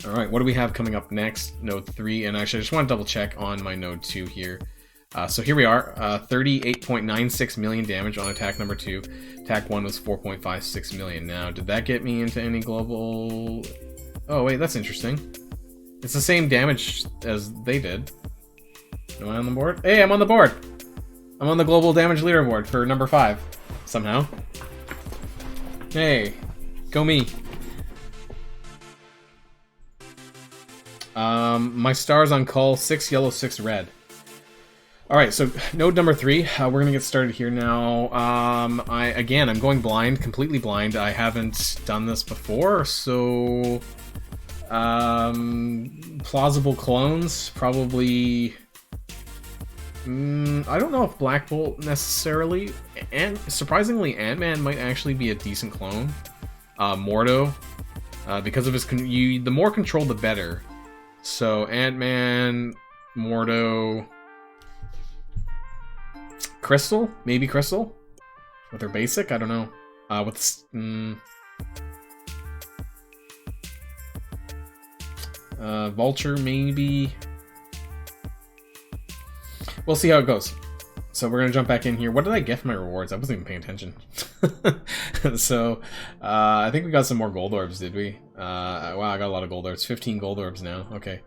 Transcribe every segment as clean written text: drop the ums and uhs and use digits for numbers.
Alright, what do we have coming up next? Node 3, and actually I just want to double check on my Node 2 here. So here we are, 38.96 million damage on attack number 2. Attack 1 was 4.56 million. Now, did that get me into any global... Oh wait, that's interesting. It's the same damage as they did. Am I on the board? Hey, I'm on the board! I'm on the global damage leaderboard for number 5. Somehow. Hey, go me. My stars on call, 6 yellow, 6 red. Alright, so node number 3, we're gonna get started here now. I'm going blind, completely blind. I haven't done this before, so... plausible clones, probably... I don't know if Black Bolt necessarily, and surprisingly Ant-Man might actually be a decent clone. Mordo, because of his, the more control the better. So Ant-Man, Mordo, Crystal, maybe Crystal, with her basic, I don't know. Vulture, maybe. We'll see how it goes. So we're gonna jump back in here. What did I get for my rewards? I wasn't even paying attention. So I think we got some more gold orbs, did we? Wow, I got a lot of gold orbs. 15 gold orbs now. Okay.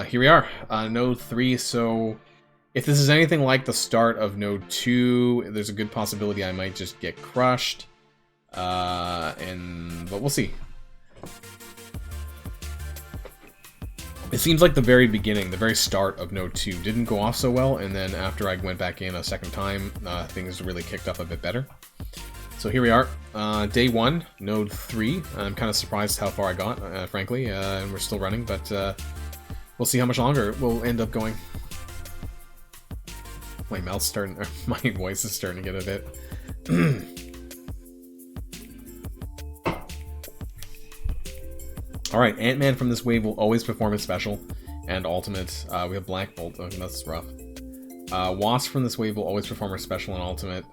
Here we are, node 3. So if this is anything like the start of node 2, there's a good possibility I might just get crushed. But we'll see. It seems like the very beginning, the very start of Node 2 didn't go off so well, and then after I went back in a second time, things really kicked up a bit better. So here we are, day 1, Node 3. I'm kind of surprised how far I got, frankly, and we're still running, but we'll see how much longer we'll end up going. My mouth's starting, or my voice is starting to get a bit... Alright, Ant-Man from this wave will always perform his special and ultimate. We have Black Bolt. Okay, that's rough. Wasp from this wave will always perform her special and ultimate.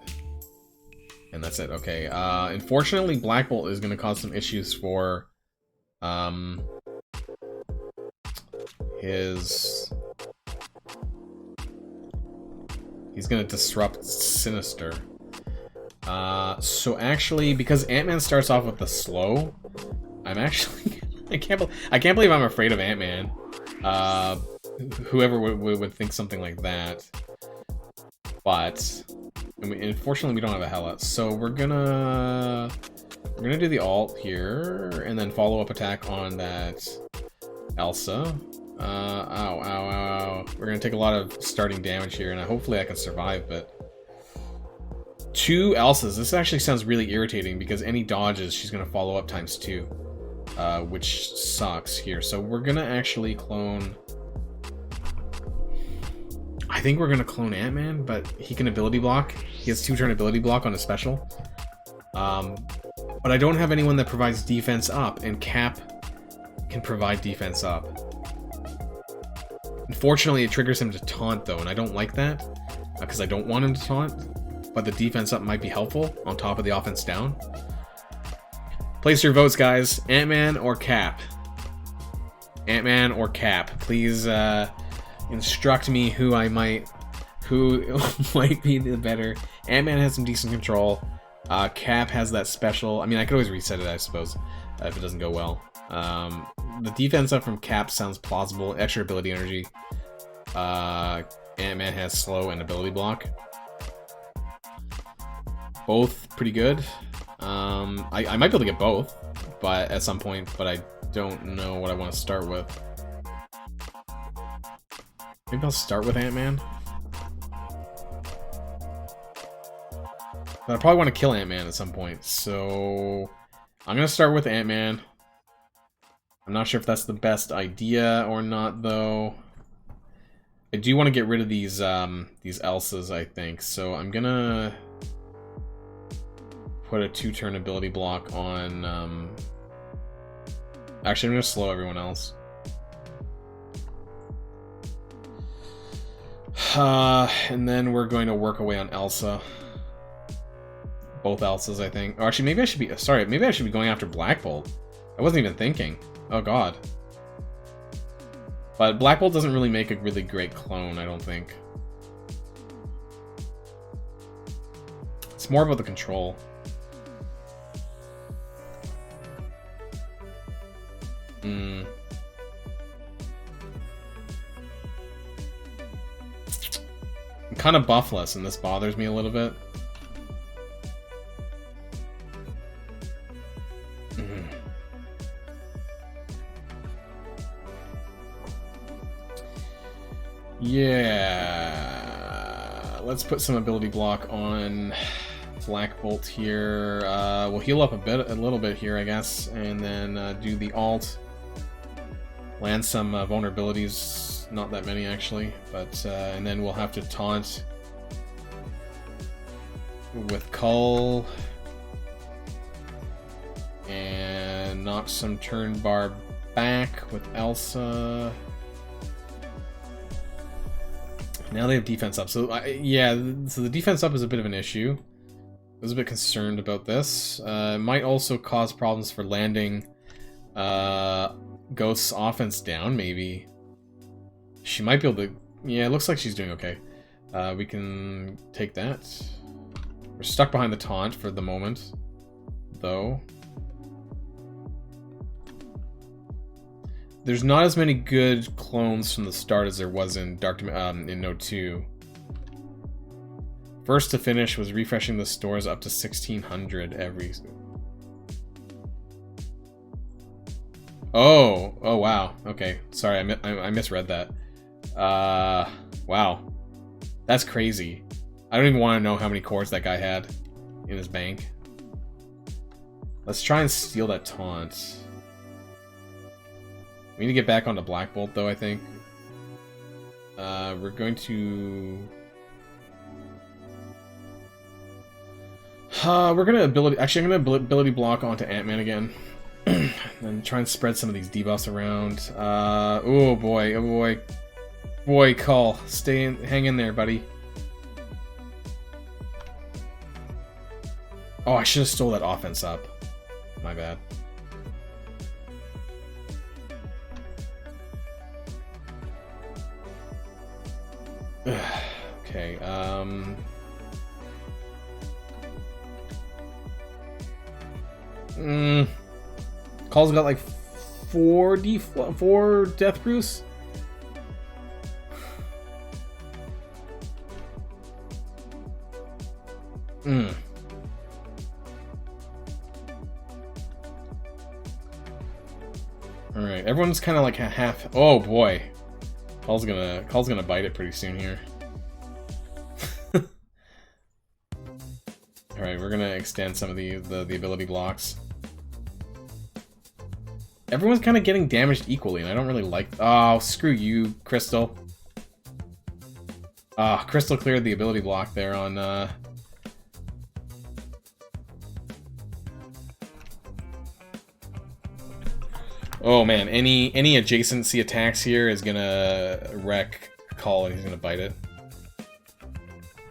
And that's it. Okay. Unfortunately, Black Bolt is going to cause some issues for his... He's going to disrupt Sinister. So actually, because Ant-Man starts off with the slow, I'm actually... I can't believe I'm afraid of Ant-Man. Whoever would think something like that. But unfortunately, we don't have a Hela, so we're gonna do the ult here and then follow up attack on that Elsa. Ow. We're gonna take a lot of starting damage here, and hopefully I can survive. But 2 Elsas. This actually sounds really irritating because any dodges, she's gonna follow up times 2. Which sucks here. So we're gonna actually clone... I think we're gonna clone Ant-Man, but he can ability block. He has 2-turn ability block on his special. But I don't have anyone that provides defense up, and Cap can provide defense up. Unfortunately, it triggers him to taunt, though, and I don't like that, because I don't want him to taunt, but the defense up might be helpful on top of the offense down. Place your votes, guys. Ant-Man or Cap? Ant-Man or Cap? Please instruct me who might be the better. Ant-Man has some decent control. Cap has that special. I mean, I could always reset it, I suppose, if it doesn't go well. The defense up from Cap sounds plausible. Extra ability energy. Ant-Man has slow and ability block. Both pretty good. I might be able to get both, but at some point, but I don't know what I want to start with. Maybe I'll start with Ant-Man. But I probably want to kill Ant-Man at some point, so I'm going to start with Ant-Man. I'm not sure if that's the best idea or not, though. I do want to get rid of these Elsas, I think, so I'm going to put a 2-turn ability block on... Actually, I'm going to slow everyone else. And then we're going to work away on Elsa. Both Elsas, I think. Or actually, maybe I should be... Sorry, maybe I should be going after Black Bolt. I wasn't even thinking. Oh god. But Black Bolt doesn't really make a really great clone, I don't think. It's more about the control. I'm kind of buffless, and this bothers me a little bit. Yeah, let's put some ability block on Black Bolt here. We'll heal up a little bit here, I guess, and then do the alt. Land some vulnerabilities, not that many actually, but and then we'll have to taunt with Cull and knock some turn bar back with Elsa. Now they have defense up, so yeah, so the defense up is a bit of an issue. I was a bit concerned about this. It might also cause problems for landing Ghost's offense down, maybe. She might be able to... Yeah, it looks like she's doing okay. We can take that. We're stuck behind the taunt for the moment, though. There's not as many good clones from the start as there was in in Node 2. First to finish was refreshing the stores up to 1600 every... Oh wow. Okay, sorry, I misread that. Wow, that's crazy. I don't even want to know how many cores that guy had in his bank. Let's try and steal that taunt. We need to get back onto Black Bolt, though, I think. We're going to... we're gonna ability... Actually, I'm gonna ability block onto Ant-Man again. And try and spread some of these debuffs around. Oh boy, oh boy. Boy, Cull. Hang in there, buddy. Oh, I should have stole that offense up. My bad. Okay, Cull's got like 4 Death Bruce. Alright, everyone's kind of like half... Oh boy. Cull's gonna bite it pretty soon here. Alright, we're gonna extend some of the ability blocks. Everyone's kind of getting damaged equally, and I don't really like... Oh, screw you, Crystal. Crystal cleared the ability block there on... Oh man, any adjacency attacks here is gonna wreck Cull, and he's gonna bite it.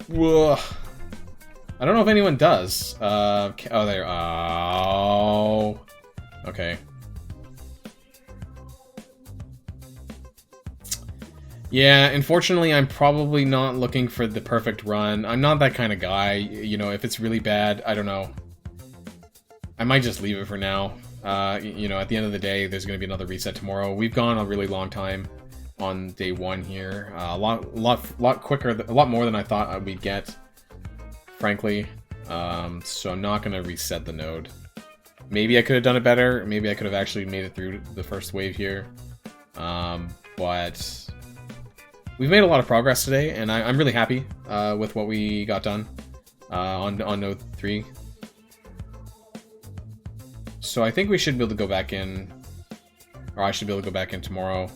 Whoa. I don't know if anyone does. Oh, there. Oh. Okay. Yeah, unfortunately, I'm probably not looking for the perfect run. I'm not that kind of guy. You know, if it's really bad, I don't know. I might just leave it for now. You know, at the end of the day, there's going to be another reset tomorrow. We've gone a really long time on day 1 here. A lot quicker, a lot more than I thought we'd get, frankly. So I'm not going to reset the node. Maybe I could have done it better. Maybe I could have actually made it through the first wave here. But we've made a lot of progress today, and I'm really happy with what we got done on node 3. So I think we should be able to go back in, or I should be able to go back in tomorrow.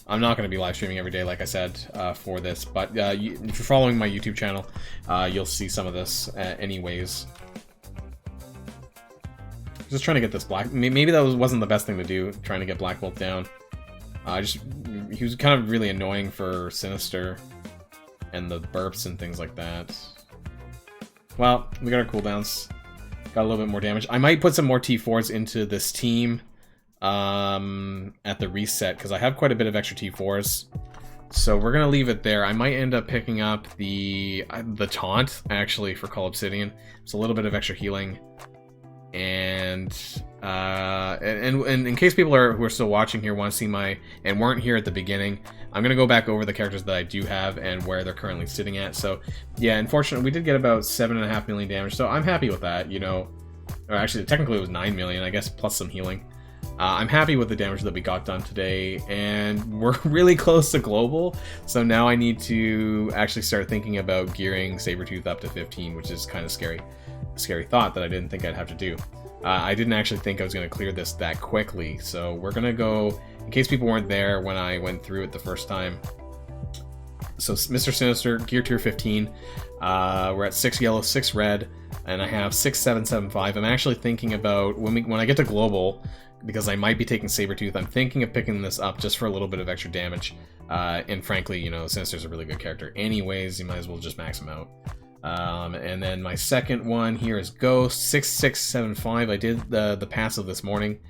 I'm not going to be live streaming every day, like I said, for this, but if you're following my YouTube channel, you'll see some of this anyways. Just trying to get this black... Maybe that wasn't the best thing to do, trying to get Black Bolt down. He was kind of really annoying for Sinister, and the burps and things like that. Well, we got our cooldowns. Got a little bit more damage. I might put some more T4s into this team at the reset, because I have quite a bit of extra T4s. So we're gonna leave it there. I might end up picking up the taunt actually for Cull Obsidian. It's a little bit of extra healing, and in case people who are still watching here want to see and weren't here at the beginning, I'm gonna go back over the characters that I do have and where they're currently sitting at. So yeah, unfortunately, we did get about 7.5 million damage, so I'm happy with that. You know, or actually, technically it was 9 million, I guess, plus some healing. I'm happy with the damage that we got done today, and we're really close to global, so now I need to actually start thinking about gearing Sabretooth up to 15, which is kind of scary. A scary thought that I didn't think I'd have to do. I didn't actually think I was going to clear this that quickly, so we're going to go, in case people weren't there when I went through it the first time. So Mr. Sinister, gear tier 15, we're at 6 yellow, 6 red, and I have 6775. I'm actually thinking about, when I get to global, because I might be taking Sabretooth, I'm thinking of picking this up just for a little bit of extra damage. And frankly, you know, Sinister's a really good character anyways, you might as well just max him out. And then my second one here is Ghost, 6675. I did the passive this morning,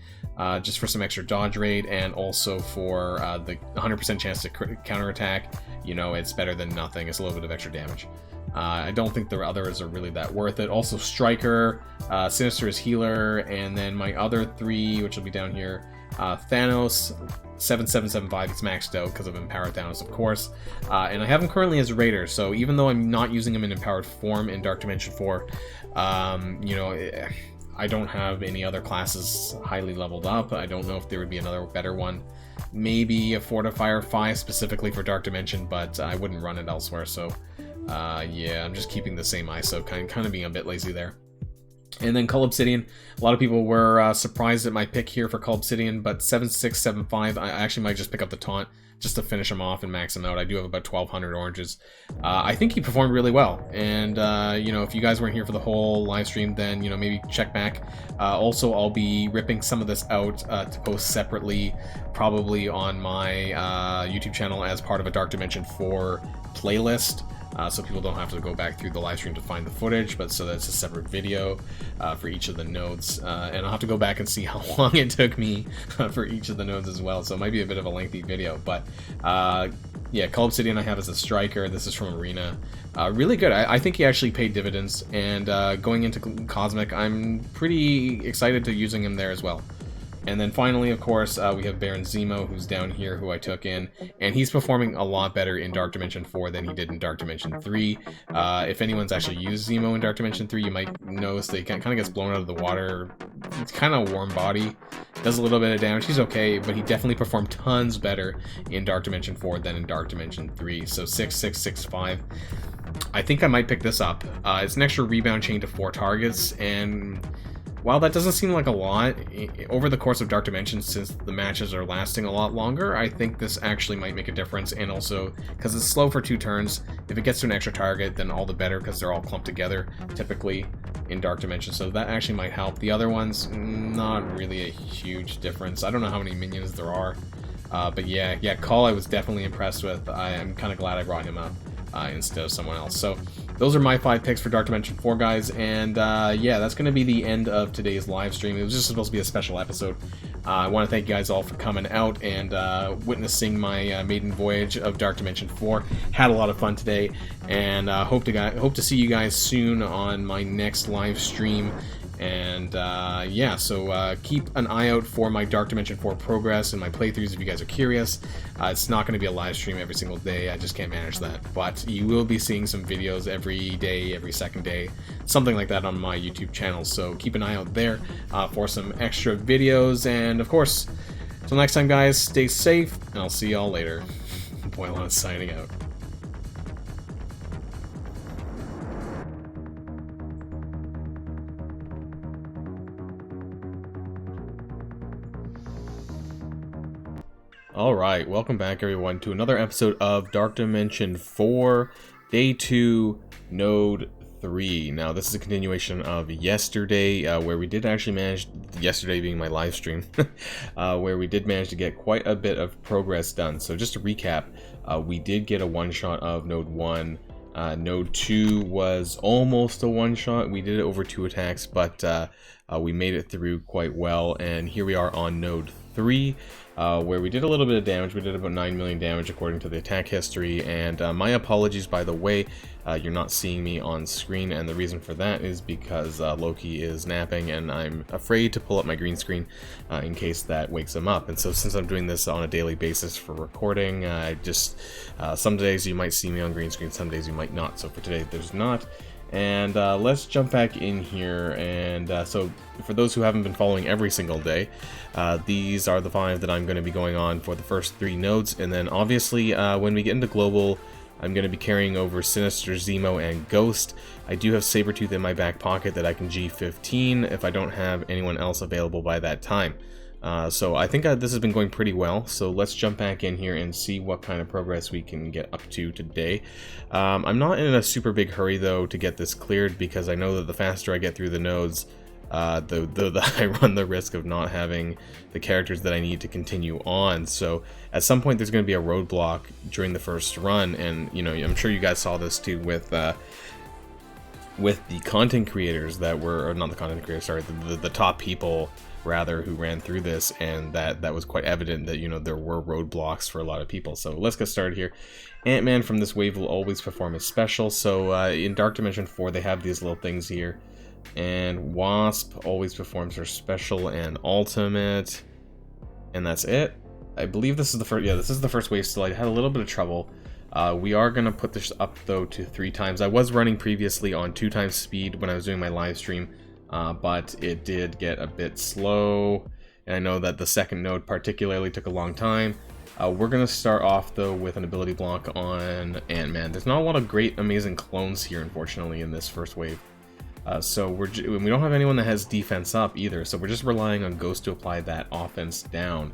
just for some extra dodge rate, and also for the 100% chance to counterattack. You know, it's better than nothing. It's a little bit of extra damage. I don't think the others are really that worth it. Also Striker, Sinister is healer, and then my other 3, which will be down here, Thanos, 7775, it's maxed out because of Empowered Thanos, of course. And I have him currently as Raider, so even though I'm not using him in Empowered form in Dark Dimension 4, you know, I don't have any other classes highly leveled up. I don't know if there would be another better one. Maybe a Fortifier 5 specifically for Dark Dimension, but I wouldn't run it elsewhere, so yeah, I'm just keeping the same ISO, kind of being a bit lazy there. And then Cull Obsidian, a lot of people were surprised at my pick here for Cull Obsidian, but 7675, I actually might just pick up the taunt just to finish him off and max him out. I do have about 1200 oranges. I think he performed really well, and you know, if you guys weren't here for the whole live stream, then you know, maybe check back. Also, I'll be ripping some of this out to post separately, probably on my YouTube channel as part of a Dark Dimension 4 playlist. So people don't have to go back through the live stream to find the footage, but so that's a separate video for each of the nodes. And I'll have to go back and see how long it took me for each of the nodes as well, so it might be a bit of a lengthy video. But yeah, Cull Obsidian I have as a Striker. This is from Arena. Really good. I think he actually paid dividends, and going into Cosmic, I'm pretty excited to using him there as well. And then finally, of course, we have Baron Zemo, who's down here, who I took in, and he's performing a lot better in Dark Dimension 4 than he did in Dark Dimension 3. If anyone's actually used Zemo in Dark Dimension 3, you might notice that he kind of gets blown out of the water. It's kind of a warm body, does a little bit of damage. He's okay, but he definitely performed tons better in Dark Dimension 4 than in Dark Dimension 3. So 6665. I think I might pick this up. It's an extra rebound chain to 4 targets, and while that doesn't seem like a lot, over the course of Dark Dimension, since the matches are lasting a lot longer, I think this actually might make a difference. And also, because it's slow for 2 turns, if it gets to an extra target, then all the better, because they're all clumped together, typically, in Dark Dimension. So that actually might help. The other ones, not really a huge difference. I don't know how many minions there are. But yeah, Cull I was definitely impressed with. I'm kind of glad I brought him up instead of someone else. So those are my 5 picks for Dark Dimension 4, guys, and yeah, that's going to be the end of today's live stream. It was just supposed to be a special episode. I want to thank you guys all for coming out and witnessing my maiden voyage of Dark Dimension 4. Had a lot of fun today, and hope to see you guys soon on my next live stream. And yeah, so keep an eye out for my Dark Dimension 4 progress and my playthroughs if you guys are curious. It's not going to be a live stream every single day, I just can't manage that. But you will be seeing some videos every day, every second day, something like that on my YouTube channel. So keep an eye out there for some extra videos. And of course, until next time, guys, stay safe, and I'll see y'all later. Boilon signing out. Alright, welcome back everyone to another episode of Dark Dimension 4, Day 2, Node 3. Now this is a continuation of yesterday, where we did actually manage, yesterday being my live stream, where we did manage to get quite a bit of progress done. So just to recap, we did get a one-shot of Node 1. Node 2 was almost a one-shot. We did it over 2 attacks, but we made it through quite well, and here we are on node 3, where we did a little bit of damage. We did about 9 million damage according to the attack history, and my apologies, by the way, you're not seeing me on screen, and the reason for that is because Loki is napping, and I'm afraid to pull up my green screen in case that wakes him up. And so since I'm doing this on a daily basis for recording, some days you might see me on green screen, some days you might not. So for today, there's not. And let's jump back in here, and so for those who haven't been following every single day, these are the 5 that I'm going to be going on for the first 3 nodes, and then obviously when we get into global, I'm going to be carrying over Sinister, Zemo, and Ghost. I do have Sabretooth in my back pocket that I can G15 if I don't have anyone else available by that time. So I think this has been going pretty well, so let's jump back in here and see what kind of progress we can get up to today. I'm not in a super big hurry though to get this cleared, because I know that the faster I get through the nodes, the I run the risk of not having the characters that I need to continue on. So at some point there's going to be a roadblock during the first run, and you know, I'm sure you guys saw this too with the content creators that were, or not the content creators, sorry, the top people rather who ran through this, and that was quite evident that, you know, there were roadblocks for a lot of people. So let's get started here. Ant-Man from this wave will always perform as special. So in Dark Dimension 4 they have these little things here, and Wasp always performs her special and ultimate, and that's it. I believe this is the first, yeah, this is the first wave still. I had a little bit of trouble. We are going to put this up though to 3 times. I was running previously on 2 times speed when I was doing my live stream, but it did get a bit slow, and I know that the second node particularly took a long time. We're going to start off though with an ability block on Ant-Man. There's not a lot of great amazing clones here, unfortunately, in this first wave. So we don't have anyone that has defense up either, so we're just relying on Ghost to apply that offense down.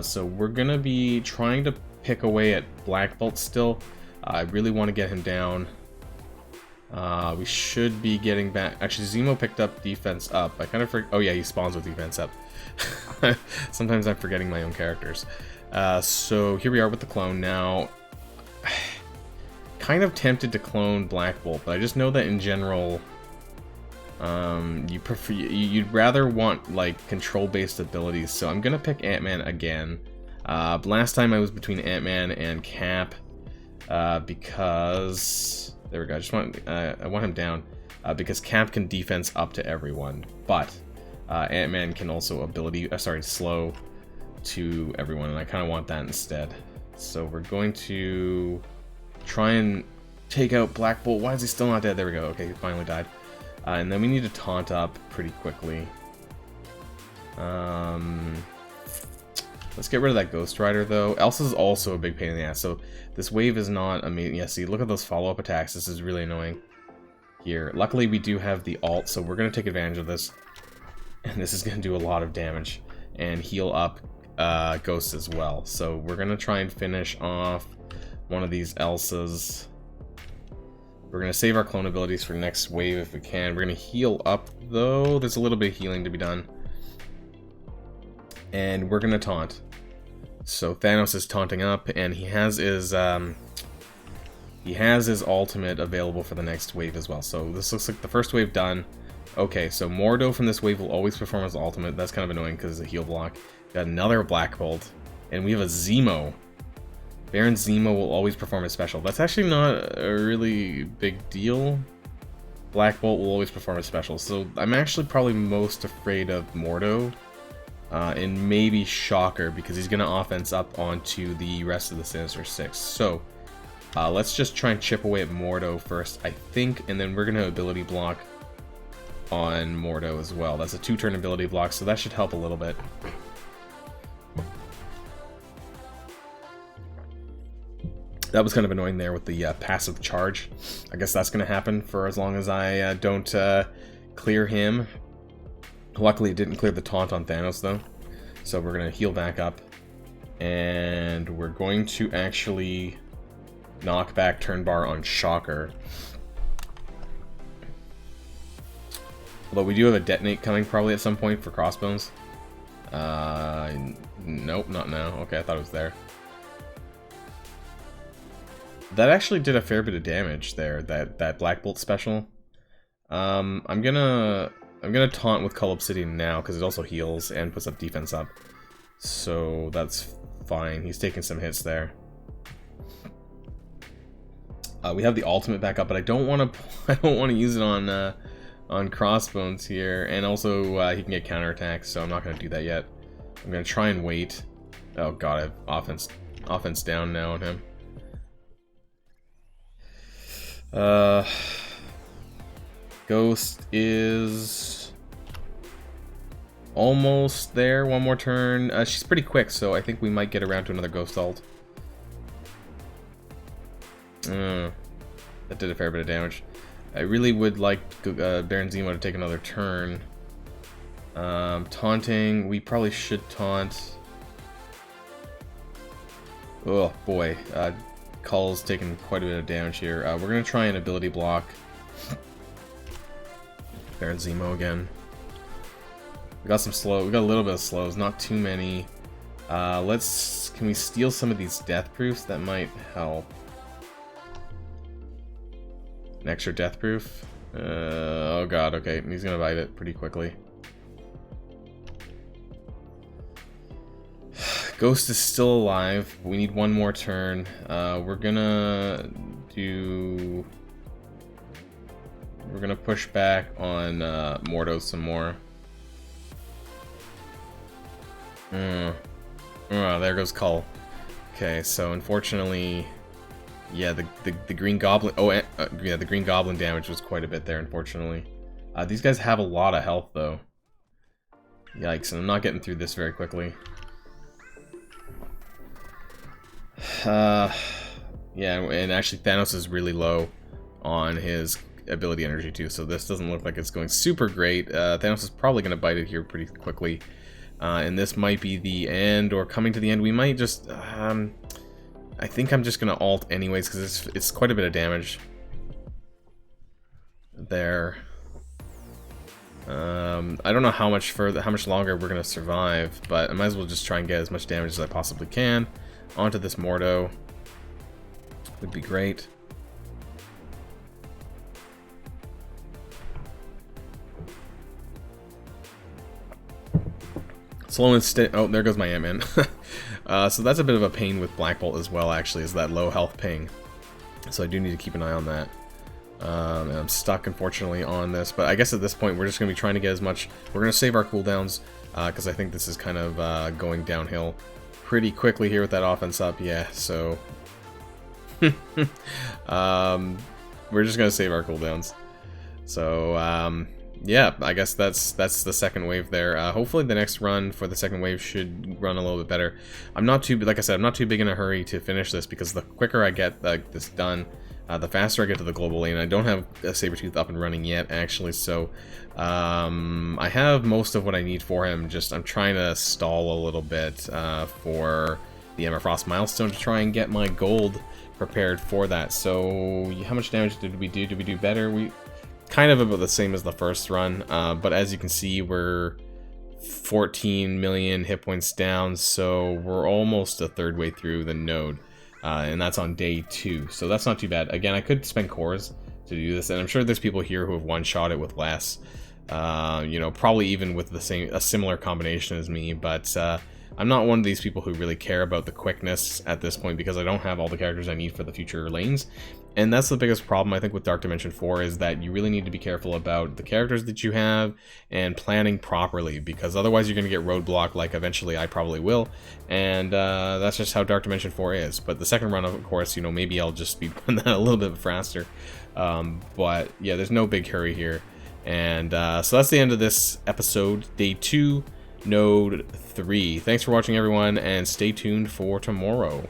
So we're going to be trying to pick away at Black Bolt still. I really want to get him down. We should be getting back. Actually, Zemo picked up defense up. I kind of forget. Oh yeah, he spawns with defense up. Sometimes I'm forgetting my own characters. So here we are with the clone now. Kind of tempted to clone Black Bolt, but I just know that in general, you'd rather want like control-based abilities. So I'm gonna pick Ant-Man again. Last time I was between Ant-Man and Cap, because there we go. I want him down because Cap can defense up to everyone, but Ant-Man can also slow to everyone, and I kind of want that instead. So we're going to try and take out Black Bolt. Why is he still not dead? There we go. Okay, he finally died. And then we need to taunt up pretty quickly. Let's get rid of that Ghost Rider though. Elsa's also a big pain in the ass, so this wave is not amazing. Yeah, see, look at those follow-up attacks. This is really annoying here. Luckily, we do have the ult, so we're going to take advantage of this. And this is going to do a lot of damage and heal up Ghost as well. So we're going to try and finish off one of these Elsas. We're going to save our clone abilities for next wave if we can. We're going to heal up, though. There's a little bit of healing to be done. And we're going to taunt. So Thanos is taunting up, and he has his ultimate available for the next wave as well. So this looks like the first wave done. Okay, so Mordo from this wave will always perform his ultimate. That's kind of annoying because it's a heal block. Got another Black Bolt, and we have a Zemo. Baron Zemo will always perform his special. That's actually not a really big deal. Black Bolt will always perform his special. So I'm actually probably most afraid of Mordo. And maybe Shocker, because he's going to offense up onto the rest of the Sinister Six. So let's just try and chip away at Mordo first, I think, and then we're going to ability block on Mordo as well. That's a 2-turn ability block, so that should help a little bit. That was kind of annoying there with the passive charge. I guess that's going to happen for as long as I don't clear him. Luckily, it didn't clear the taunt on Thanos, though. So we're going to heal back up. And we're going to actually knock back turn bar on Shocker. Although we do have a detonate coming probably at some point for Crossbones. Nope, not now. Okay, I thought it was there. That actually did a fair bit of damage there, that Black Bolt special. I'm gonna I'm gonna taunt with Cull Obsidian now, because it also heals and puts up defense up. So that's fine. He's taking some hits there. We have the ultimate back up, but I don't want to. I don't want to use it on Crossbones here, and also he can get counterattacks, so I'm not going to do that yet. I'm going to try and wait. Oh god, I have offense down now on him. Ghost is almost there. One more turn. She's pretty quick, so I think we might get around to another Ghost ult. That did a fair bit of damage. I really would like Baron Zemo to take another turn. Taunting, we probably should taunt. Oh boy, Cull's taking quite a bit of damage here. We're gonna try an ability block. Baron Zemo again. We got some slow. We got a little bit of slows, not too many. Can we steal some of these death proofs? That might help. An extra death proof. Oh god, okay, he's gonna bite it pretty quickly. Ghost is still alive. We need one more turn. We're gonna push back on Mordo some more. Oh, there goes Cull. Okay, so unfortunately, yeah, the Green Goblin. Oh, yeah, the Green Goblin damage was quite a bit there. Unfortunately, these guys have a lot of health though. Yikes! And I'm not getting through this very quickly. Yeah, and actually Thanos is really low on his ability energy too, so this doesn't look like it's going super great. Thanos is probably going to bite it here pretty quickly, and this might be the end, or coming to the end. We might just, I think I'm just going to ult anyways, because it's quite a bit of damage there. I don't know how much longer we're going to survive, but I might as well just try and get as much damage as I possibly can onto this Mordo. Would be great. Slow and steady. Oh, there goes my Ant-Man. So that's a bit of a pain with Black Bolt as well, actually, is that low health ping. So I do need to keep an eye on that. And I'm stuck, unfortunately, on this. But I guess at this point, we're just going to be trying to get as much... We're going to save our cooldowns, because I think this is kind of going downhill pretty quickly here with that offense up. Yeah, so... we're just going to save our cooldowns. So, yeah, I guess that's the second wave there. Hopefully the next run for the second wave should run a little bit better. I'm not too, like I said, I'm not too big in a hurry to finish this, because the quicker I get this done, the faster I get to the global lane. I don't have a Sabretooth up and running yet, actually, so I have most of what I need for him. Just I'm trying to stall a little bit for the Emma Frost milestone to try and get my gold prepared for that. So how much damage did we do? Did we do better? We kind of about the same as the first run, but as you can see, we're 14 million hit points down, so we're almost a third way through the node, and that's on day 2, so that's not too bad. Again, I could spend cores to do this, and I'm sure there's people here who have one-shot it with less, you know, probably even with a similar combination as me, but I'm not one of these people who really care about the quickness at this point, because I don't have all the characters I need for the future lanes. And that's the biggest problem, I think, with Dark Dimension 4, is that you really need to be careful about the characters that you have and planning properly, because otherwise you're going to get roadblocked, like eventually I probably will, and that's just how Dark Dimension 4 is. But the second run, of course, you know, maybe I'll just speedrun that a little bit faster. But yeah, there's no big hurry here. And so that's the end of this episode, Day 2, Node 3. Thanks for watching, everyone, and stay tuned for tomorrow.